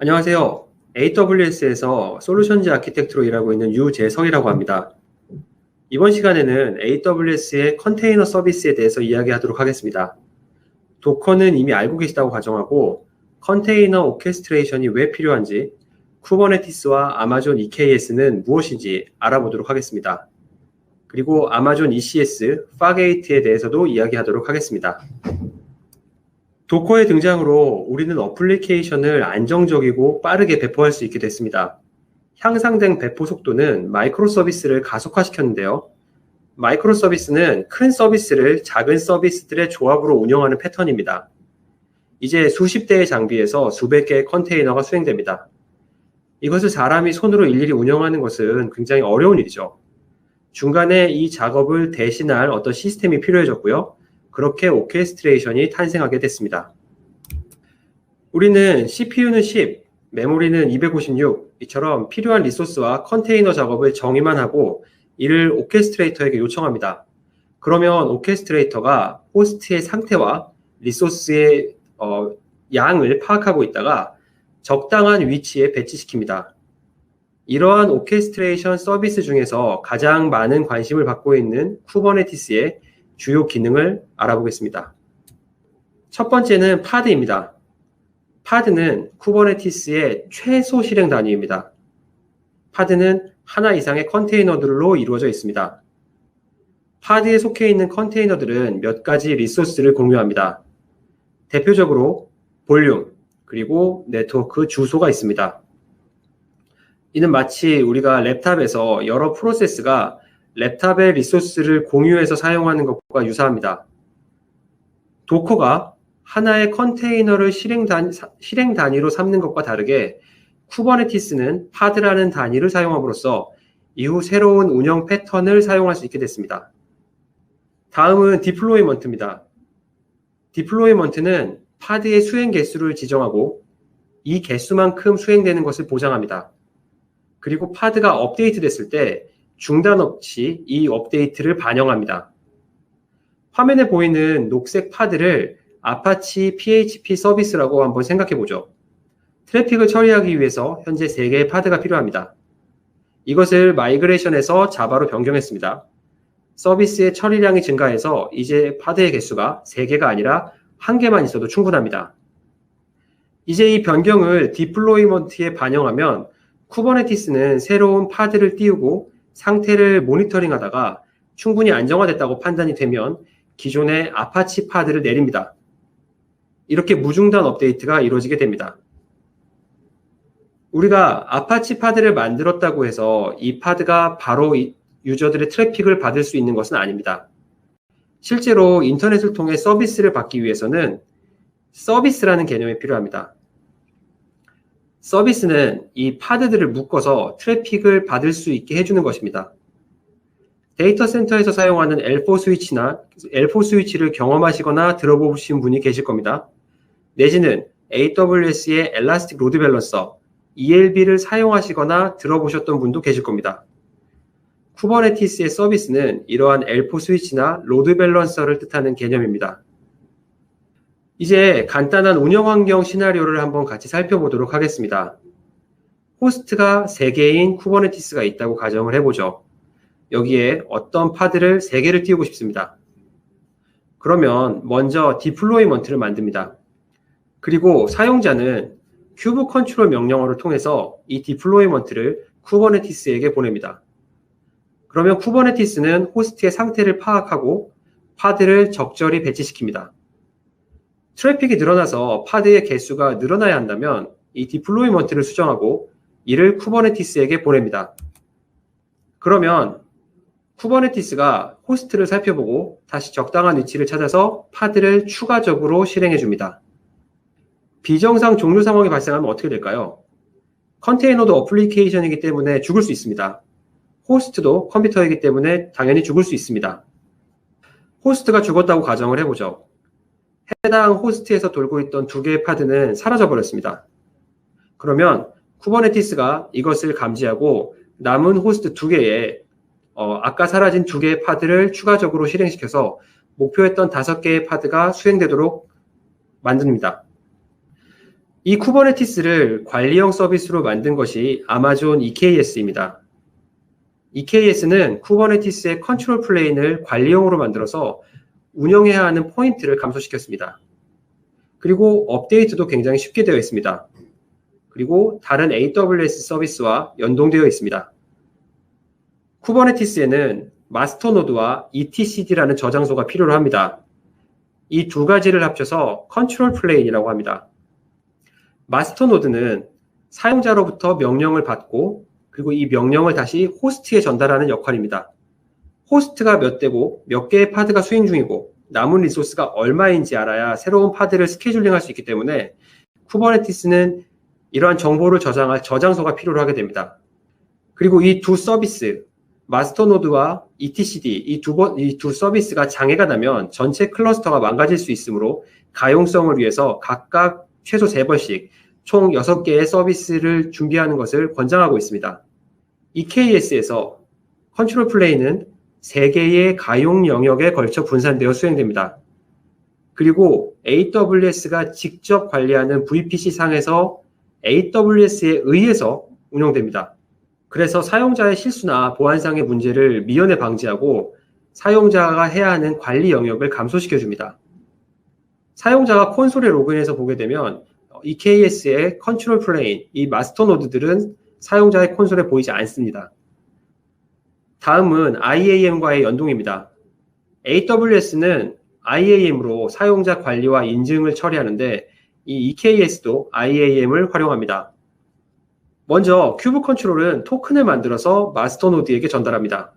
안녕하세요. AWS에서 솔루션즈 아키텍트로 일하고 있는 유재성이라고 합니다. 이번 시간에는 AWS의 컨테이너 서비스에 대해서 이야기하도록 하겠습니다. 도커는 이미 알고 계시다고 가정하고 컨테이너 오케스트레이션이 왜 필요한지, 쿠버네티스와 아마존 EKS는 무엇인지 알아보도록 하겠습니다. 그리고 아마존 ECS, 파게이트에 대해서도 이야기하도록 하겠습니다. 도커의 등장으로 우리는 어플리케이션을 안정적이고 빠르게 배포할 수 있게 됐습니다. 향상된 배포 속도는 마이크로 서비스를 가속화시켰는데요. 마이크로 서비스는 큰 서비스를 작은 서비스들의 조합으로 운영하는 패턴입니다. 이제 수십 대의 장비에서 수백 개의 컨테이너가 수행됩니다. 이것을 사람이 손으로 일일이 운영하는 것은 굉장히 어려운 일이죠. 중간에 이 작업을 대신할 어떤 시스템이 필요해졌고요. 그렇게 오케스트레이션이 탄생하게 됐습니다. 우리는 CPU는 10, 메모리는 256, 이처럼 필요한 리소스와 컨테이너 작업을 정의만 하고 이를 오케스트레이터에게 요청합니다. 그러면 오케스트레이터가 호스트의 상태와 리소스의 양을 파악하고 있다가 적당한 위치에 배치시킵니다. 이러한 오케스트레이션 서비스 중에서 가장 많은 관심을 받고 있는 쿠버네티스의 주요 기능을 알아보겠습니다. 첫 번째는 파드입니다. 파드는 쿠버네티스의 최소 실행 단위입니다. 파드는 하나 이상의 컨테이너들로 이루어져 있습니다. 파드에 속해 있는 컨테이너들은 몇 가지 리소스를 공유합니다. 대표적으로 볼륨, 그리고 네트워크 주소가 있습니다. 이는 마치 우리가 랩탑에서 여러 프로세스가 랩탑의 리소스를 공유해서 사용하는 것과 유사합니다. 도커가 하나의 컨테이너를 실행 단위로 삼는 것과 다르게 쿠버네티스는 파드라는 단위를 사용함으로써 이후 새로운 운영 패턴을 사용할 수 있게 됐습니다. 다음은 디플로이먼트입니다. 디플로이먼트는 파드의 수행 개수를 지정하고 이 개수만큼 수행되는 것을 보장합니다. 그리고 파드가 업데이트 됐을 때 중단 없이 이 업데이트를 반영합니다. 화면에 보이는 녹색 파드를 아파치 PHP 서비스라고 한번 생각해 보죠. 트래픽을 처리하기 위해서 현재 3개의 파드가 필요합니다. 이것을 마이그레이션에서 자바로 변경했습니다. 서비스의 처리량이 증가해서 이제 파드의 개수가 3개가 아니라 1개만 있어도 충분합니다. 이제 이 변경을 디플로이먼트에 반영하면 쿠버네티스는 새로운 파드를 띄우고 상태를 모니터링 하다가 충분히 안정화됐다고 판단이 되면 기존의 아파치 파드를 내립니다. 이렇게 무중단 업데이트가 이루어지게 됩니다. 우리가 아파치 파드를 만들었다고 해서 이 파드가 바로 유저들의 트래픽을 받을 수 있는 것은 아닙니다. 실제로 인터넷을 통해 서비스를 받기 위해서는 서비스라는 개념이 필요합니다. 서비스는 이 파드들을 묶어서 트래픽을 받을 수 있게 해주는 것입니다. 데이터 센터에서 사용하는 L4 스위치를 경험하시거나 들어보신 분이 계실 겁니다. 내지는 AWS의 엘라스틱 로드 밸런서 ELB를 사용하시거나 들어보셨던 분도 계실 겁니다. 쿠버네티스의 서비스는 이러한 L4 스위치나 로드 밸런서를 뜻하는 개념입니다. 이제 간단한 운영 환경 시나리오를 한번 같이 살펴보도록 하겠습니다. 호스트가 3개인 쿠버네티스가 있다고 가정을 해보죠. 여기에 어떤 파드를 3개를 띄우고 싶습니다. 그러면 먼저 디플로이먼트를 만듭니다. 그리고 사용자는 큐브 컨트롤 명령어를 통해서 이 디플로이먼트를 쿠버네티스에게 보냅니다. 그러면 쿠버네티스는 호스트의 상태를 파악하고 파드를 적절히 배치시킵니다. 트래픽이 늘어나서 파드의 개수가 늘어나야 한다면 이 디플로이먼트를 수정하고 이를 쿠버네티스에게 보냅니다. 그러면 쿠버네티스가 호스트를 살펴보고 다시 적당한 위치를 찾아서 파드를 추가적으로 실행해 줍니다. 비정상 종료 상황이 발생하면 어떻게 될까요? 컨테이너도 어플리케이션이기 때문에 죽을 수 있습니다. 호스트도 컴퓨터이기 때문에 당연히 죽을 수 있습니다. 호스트가 죽었다고 가정을 해보죠. 해당 호스트에서 돌고 있던 2개의 파드는 사라져 버렸습니다. 그러면 쿠버네티스가 이것을 감지하고 남은 호스트 2개에 아까 사라진 2개의 파드를 추가적으로 실행시켜서 목표했던 5개의 파드가 수행되도록 만듭니다. 이 쿠버네티스를 관리형 서비스로 만든 것이 아마존 EKS입니다. EKS는 쿠버네티스의 컨트롤 플레인을 관리형으로 만들어서 운영해야 하는 포인트를 감소시켰습니다. 그리고 업데이트도 굉장히 쉽게 되어 있습니다. 그리고 다른 AWS 서비스와 연동되어 있습니다. 쿠버네티스에는 마스터노드와 etcd라는 저장소가 필요로 합니다. 이 두 가지를 합쳐서 컨트롤 플레인이라고 합니다. 마스터노드는 사용자로부터 명령을 받고 그리고 이 명령을 다시 호스트에 전달하는 역할입니다. 호스트가 몇 대고 몇 개의 파드가 수행 중이고 남은 리소스가 얼마인지 알아야 새로운 파드를 스케줄링할 수 있기 때문에 쿠버네티스는 이러한 정보를 저장할 저장소가 필요로 하게 됩니다. 그리고 이 두 서비스, 마스터노드와 etcd 이 두 서비스가 장애가 나면 전체 클러스터가 망가질 수 있으므로 가용성을 위해서 각각 최소 3번씩 총 6개의 서비스를 준비하는 것을 권장하고 있습니다. EKS에서 컨트롤 플레인은 3개의 가용 영역에 걸쳐 분산되어 수행됩니다. 그리고 AWS가 직접 관리하는 VPC 상에서 AWS에 의해서 운영됩니다. 그래서 사용자의 실수나 보안상의 문제를 미연에 방지하고 사용자가 해야 하는 관리 영역을 감소시켜줍니다. 사용자가 콘솔에 로그인해서 보게 되면 EKS의 컨트롤 플레인, 이 마스터 노드들은 사용자의 콘솔에 보이지 않습니다. 다음은 IAM과의 연동입니다. AWS는 IAM으로 사용자 관리와 인증을 처리하는데 이 EKS도 IAM을 활용합니다. 먼저 큐브 컨트롤은 토큰을 만들어서 마스터 노드에게 전달합니다.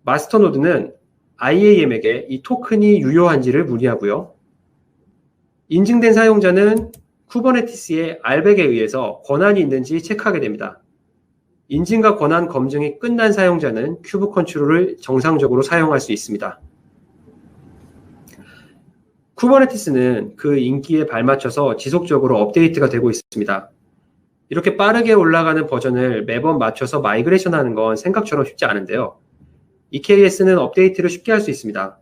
마스터 노드는 IAM에게 이 토큰이 유효한지를 문의하고요. 인증된 사용자는 쿠버네티스의 RBAC에 의해서 권한이 있는지 체크하게 됩니다. 인증과 권한 검증이 끝난 사용자는 큐브 컨트롤을 정상적으로 사용할 수 있습니다. 쿠버네티스는 그 인기에 발맞춰서 지속적으로 업데이트가 되고 있습니다. 이렇게 빠르게 올라가는 버전을 매번 맞춰서 마이그레이션 하는 건 생각처럼 쉽지 않은데요. EKS는 업데이트를 쉽게 할 수 있습니다.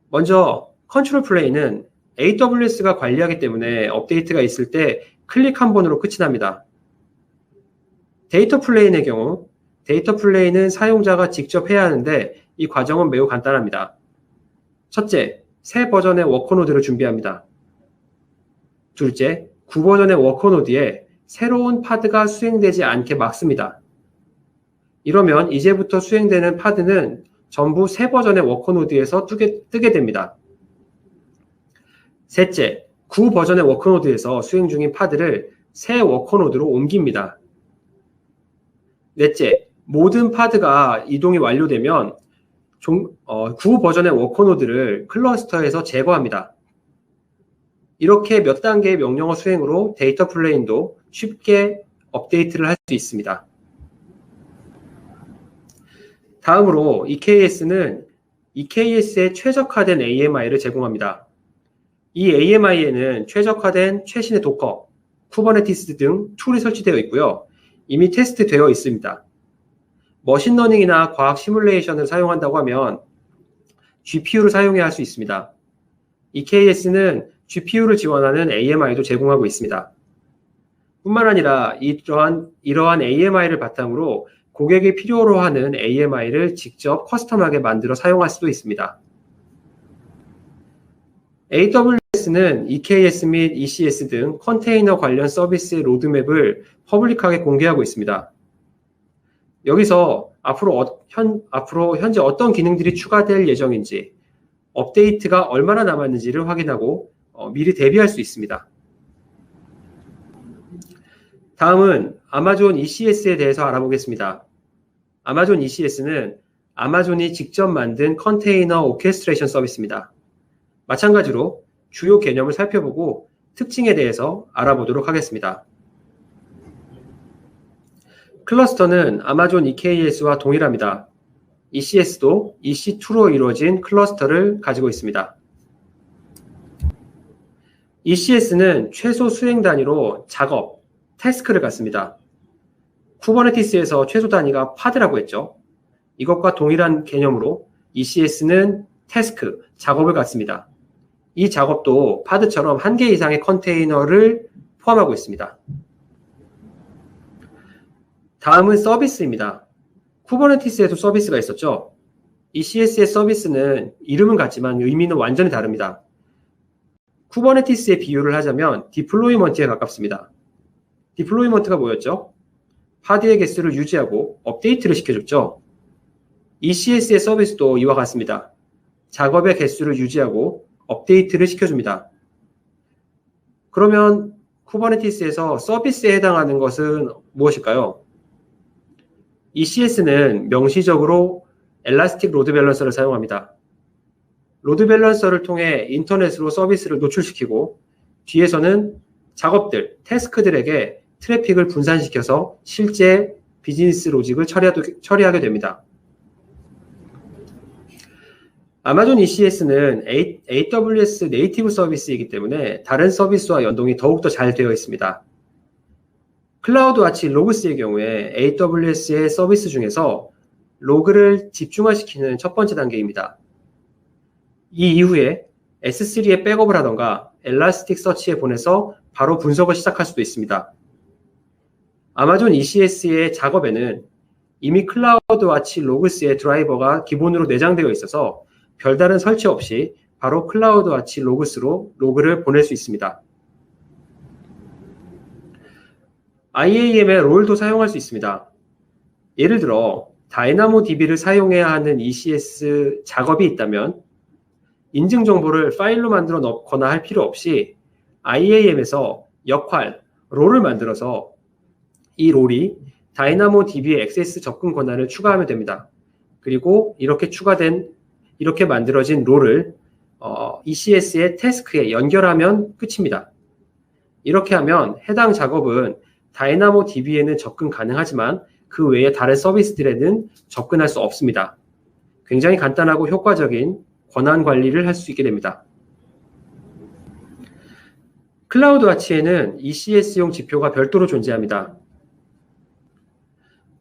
먼저 컨트롤 플레인은 AWS가 관리하기 때문에 업데이트가 있을 때 클릭 한 번으로 끝이 납니다. 데이터 플레인의 경우 데이터 플레인은 사용자가 직접 해야 하는데 이 과정은 매우 간단합니다. 첫째, 새 버전의 워커노드를 준비합니다. 둘째, 9버전의 워커노드에 새로운 파드가 수행되지 않게 막습니다. 이러면 이제부터 수행되는 파드는 전부 새 버전의 워커노드에서 뜨게 됩니다. 셋째, 9버전의 워커노드에서 수행 중인 파드를 새 워커노드로 옮깁니다. 넷째, 모든 파드가 이동이 완료되면 9버전의 워커노드를 클러스터에서 제거합니다. 이렇게 몇 단계의 명령어 수행으로 데이터 플레인도 쉽게 업데이트를 할 수 있습니다. 다음으로 EKS는 EKS에 최적화된 AMI를 제공합니다. 이 AMI에는 최적화된 최신의 도커, 쿠버네티스 등 툴이 설치되어 있고요. 이미 테스트되어 있습니다. 머신러닝이나 과학 시뮬레이션을 사용한다고 하면 GPU를 사용해야 할 수 있습니다. EKS는 GPU를 지원하는 AMI도 제공하고 있습니다. 뿐만 아니라 이러한 AMI를 바탕으로 고객이 필요로 하는 AMI를 직접 커스텀하게 만들어 사용할 수도 있습니다. AWS는 EKS 및 ECS 등 컨테이너 관련 서비스의 로드맵을 퍼블릭하게 공개하고 있습니다. 여기서 앞으로 현재 어떤 기능들이 추가될 예정인지, 업데이트가 얼마나 남았는지를 확인하고 미리 대비할 수 있습니다. 다음은 아마존 ECS에 대해서 알아보겠습니다. 아마존 ECS는 아마존이 직접 만든 컨테이너 오케스트레이션 서비스입니다. 마찬가지로 주요 개념을 살펴보고 특징에 대해서 알아보도록 하겠습니다. 클러스터는 아마존 EKS와 동일합니다. ECS도 EC2로 이루어진 클러스터를 가지고 있습니다. ECS는 최소 수행 단위로 작업, 태스크를 갖습니다. 쿠버네티스에서 최소 단위가 파드라고 했죠. 이것과 동일한 개념으로 ECS는 태스크, 작업을 갖습니다. 이 작업도 파드처럼 1개 이상의 컨테이너를 포함하고 있습니다. 다음은 서비스입니다. 쿠버네티스에도 서비스가 있었죠. ECS의 서비스는 이름은 같지만 의미는 완전히 다릅니다. 쿠버네티스의 비유를 하자면 디플로이먼트에 가깝습니다. 디플로이먼트가 뭐였죠? 파드의 개수를 유지하고 업데이트를 시켜줬죠. ECS의 서비스도 이와 같습니다. 작업의 개수를 유지하고 업데이트를 시켜줍니다. 그러면 쿠버네티스에서 서비스에 해당하는 것은 무엇일까요? ECS는 명시적으로 엘라스틱 로드 밸런서를 사용합니다. 로드 밸런서를 통해 인터넷으로 서비스를 노출시키고 뒤에서는 작업들, 태스크들에게 트래픽을 분산시켜서 실제 비즈니스 로직을 처리하게 됩니다. 아마존 ECS는 AWS 네이티브 서비스이기 때문에 다른 서비스와 연동이 더욱더 잘 되어 있습니다. 클라우드와치 로그스의 경우에 AWS의 서비스 중에서 로그를 집중화시키는 첫 번째 단계입니다. 이 이후에 S3에 백업을 하던가 엘라스틱 서치에 보내서 바로 분석을 시작할 수도 있습니다. 아마존 ECS의 작업에는 이미 클라우드와치 로그스의 드라이버가 기본으로 내장되어 있어서 별다른 설치 없이 바로 클라우드와치 로그스로 로그를 보낼 수 있습니다. IAM의 롤도 사용할 수 있습니다. 예를 들어 다이나모DB를 사용해야 하는 ECS 작업이 있다면 인증 정보를 파일로 만들어 넣거나 할 필요 없이 IAM에서 역할, 롤을 만들어서 이 롤이 다이나모DB의 액세스 접근 권한을 추가하면 됩니다. 그리고 이렇게 만들어진 롤을 ECS의 태스크에 연결하면 끝입니다. 이렇게 하면 해당 작업은 다이나모DB에는 접근 가능하지만 그 외에 다른 서비스들에는 접근할 수 없습니다. 굉장히 간단하고 효과적인 권한 관리를 할 수 있게 됩니다. 클라우드와치에는 ECS용 지표가 별도로 존재합니다.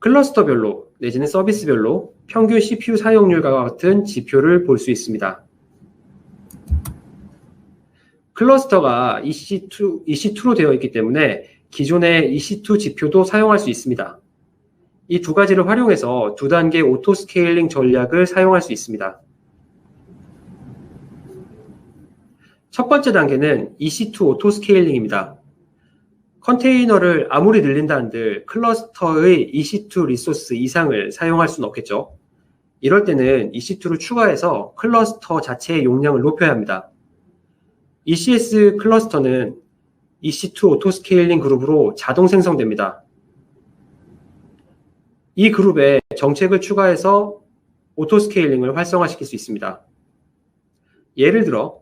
클러스터별로 내지는 서비스별로 평균 CPU 사용률과 같은 지표를 볼 수 있습니다. 클러스터가 EC2로 되어 있기 때문에 기존의 EC2 지표도 사용할 수 있습니다. 이 두 가지를 활용해서 두 단계 오토 스케일링 전략을 사용할 수 있습니다. 첫 번째 단계는 EC2 오토 스케일링입니다. 컨테이너를 아무리 늘린다 한들 클러스터의 EC2 리소스 이상을 사용할 수는 없겠죠. 이럴 때는 EC2를 추가해서 클러스터 자체의 용량을 높여야 합니다. ECS 클러스터는 EC2 오토 스케일링 그룹으로 자동 생성됩니다. 이 그룹에 정책을 추가해서 오토 스케일링을 활성화시킬 수 있습니다. 예를 들어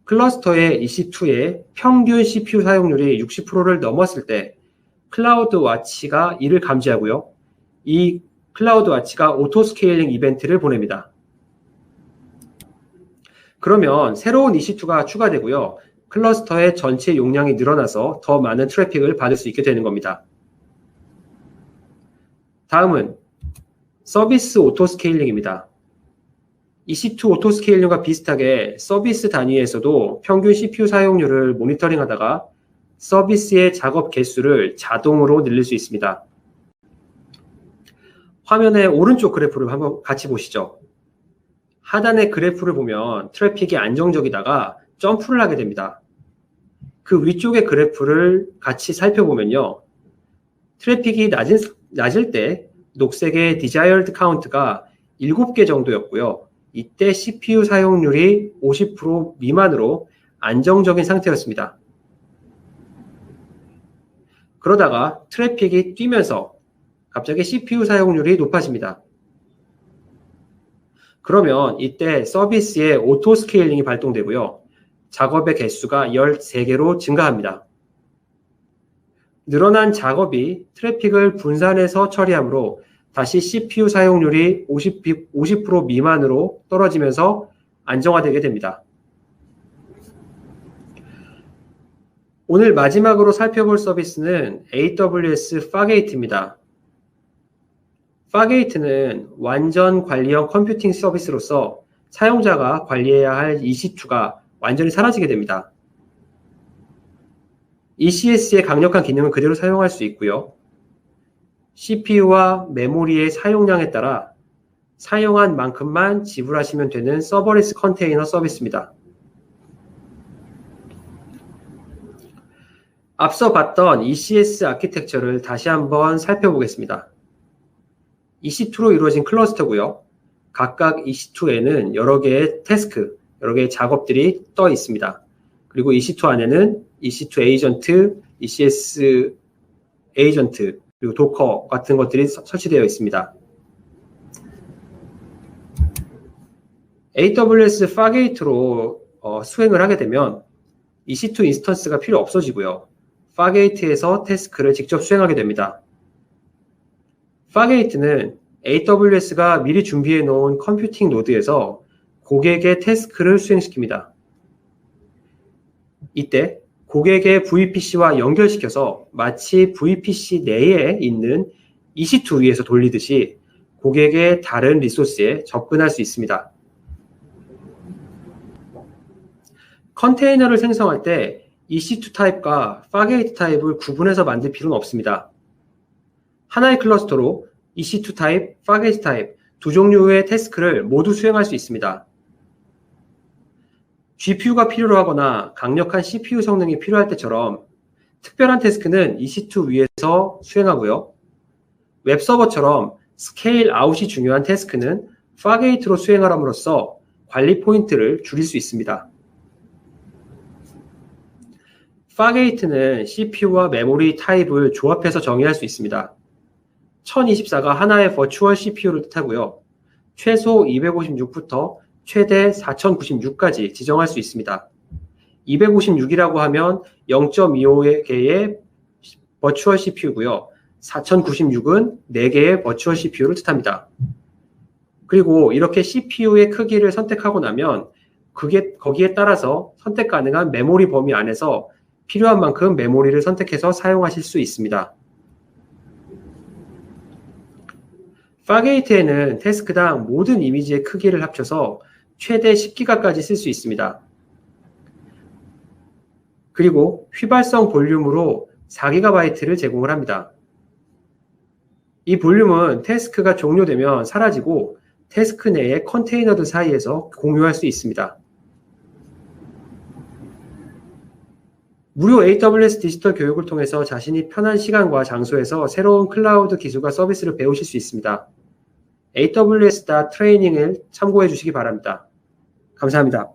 클러스터의 EC2의 평균 CPU 사용률이 60%를 넘었을 때 클라우드와치가 이를 감지하고요. 이 클라우드와치가 오토 스케일링 이벤트를 보냅니다. 그러면 새로운 EC2가 추가되고요. 클러스터의 전체 용량이 늘어나서 더 많은 트래픽을 받을 수 있게 되는 겁니다. 다음은 서비스 오토 스케일링입니다. EC2 오토 스케일링과 비슷하게 서비스 단위에서도 평균 CPU 사용률을 모니터링하다가 서비스의 작업 개수를 자동으로 늘릴 수 있습니다. 화면의 오른쪽 그래프를 한번 같이 보시죠. 하단의 그래프를 보면 트래픽이 안정적이다가 점프를 하게 됩니다. 그 위쪽의 그래프를 같이 살펴보면요. 트래픽이 낮을 때 녹색의 desired count가 7개 정도였고요. 이때 CPU 사용률이 50% 미만으로 안정적인 상태였습니다. 그러다가 트래픽이 뛰면서 갑자기 CPU 사용률이 높아집니다. 그러면 이때 서비스의 오토 스케일링이 발동되고요. 작업의 개수가 13개로 증가합니다. 늘어난 작업이 트래픽을 분산해서 처리하므로 다시 CPU 사용률이 50% 미만으로 떨어지면서 안정화되게 됩니다. 오늘 마지막으로 살펴볼 서비스는 AWS 파게이트입니다. 파게이트는 완전 관리형 컴퓨팅 서비스로서 사용자가 관리해야 할 EC2가 완전히 사라지게 됩니다. ECS의 강력한 기능을 그대로 사용할 수 있고요. CPU와 메모리의 사용량에 따라 사용한 만큼만 지불하시면 되는 서버리스 컨테이너 서비스입니다. 앞서 봤던 ECS 아키텍처를 다시 한번 살펴보겠습니다. EC2로 이루어진 클러스터고요. 각각 EC2에는 여러 개의 태스크, 여러 개의 작업들이 떠 있습니다. 그리고 EC2 안에는 EC2 에이전트, ECS 에이전트, 그리고 도커 같은 것들이 설치되어 있습니다. AWS 파게이트로 수행을 하게 되면 EC2 인스턴스가 필요 없어지고요. 파게이트에서 태스크를 직접 수행하게 됩니다. 파게이트는 AWS가 미리 준비해 놓은 컴퓨팅 노드에서 고객의 태스크를 수행시킵니다. 이때 고객의 VPC와 연결시켜서 마치 VPC 내에 있는 EC2 위에서 돌리듯이 고객의 다른 리소스에 접근할 수 있습니다. 컨테이너를 생성할 때 EC2 타입과 파게이트 타입을 구분해서 만들 필요는 없습니다. 하나의 클러스터로 EC2 타입, 파게이트 타입 두 종류의 태스크를 모두 수행할 수 있습니다. GPU가 필요로 하거나 강력한 CPU 성능이 필요할 때처럼 특별한 태스크는 EC2 위에서 수행하고요. 웹서버처럼 스케일 아웃이 중요한 태스크는 파게이트로 수행함으로써 관리 포인트를 줄일 수 있습니다. 파게이트는 CPU와 메모리 타입을 조합해서 정의할 수 있습니다. 1024가 하나의 버추얼 CPU를 뜻하고요. 최소 256부터 최대 4096까지 지정할 수 있습니다. 256이라고 하면 0.25개의 버추얼 CPU고요. 4096은 4개의 버추얼 CPU를 뜻합니다. 그리고 이렇게 CPU의 크기를 선택하고 나면 거기에 따라서 선택 가능한 메모리 범위 안에서 필요한 만큼 메모리를 선택해서 사용하실 수 있습니다. 파게이트에는 태스크당 모든 이미지의 크기를 합쳐서 최대 10기가까지 쓸 수 있습니다. 그리고 휘발성 볼륨으로 4GB를 제공을 합니다. 이 볼륨은 태스크가 종료되면 사라지고 태스크 내의 컨테이너들 사이에서 공유할 수 있습니다. 무료 AWS 디지털 교육을 통해서 자신이 편한 시간과 장소에서 새로운 클라우드 기술과 서비스를 배우실 수 있습니다. AWS 트레이닝을 참고해 주시기 바랍니다. 감사합니다.